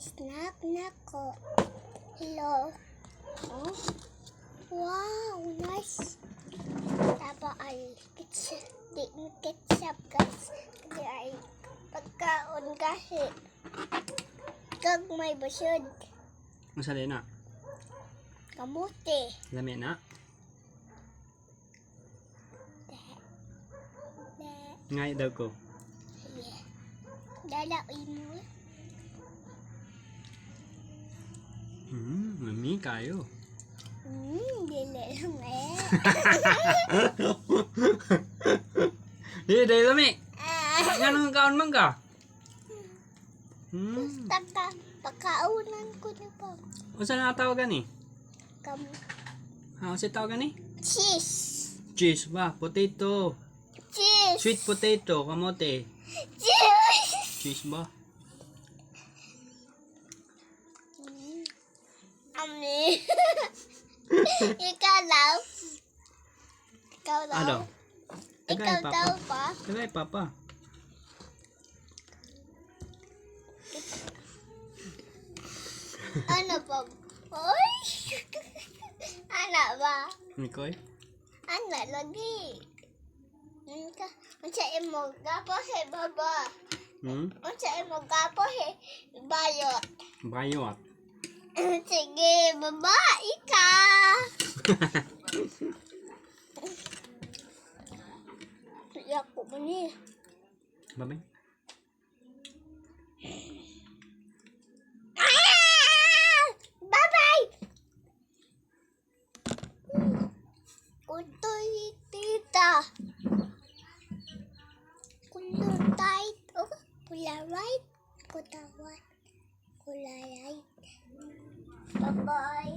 Snack na ko. Hello. Oh. Wow, nice. Tapa ay ketchup. Di mo ketchup guys. Di ay pagkaon kasi. Kag may busod. Masali na. Kamuti. Lami na. Ngay daw ko. Yeah. Dalain mo. Mami kayo. Dili lang eh. Di dahil lami. Ganun kaon man ka. Basta ka. Pagkaunan ko na po. Unsa na tawagan ni? Kamu. Unsa tawagan ni? Cheese. Cheese ba? Potato. Cheese. Sweet potato, kamote. Cheese. Cheese ba? Ami. Ikaw daw. Ikaw daw. Ano? Ikaw Tagay, daw Papa. pa. Tagay, Papa. Ano pa? Oy. Ano ba? Mikoy? Ano lagi? Unsa imo gapo he baba? Unsa imo gapo he bayot? Bayot. Sige, baba ika. Ya ko ni. Babay. Bye-bye. Kutoy tita. Kulay tight. Oh, kulay right. Kulay right. Kulay right. Bye-bye.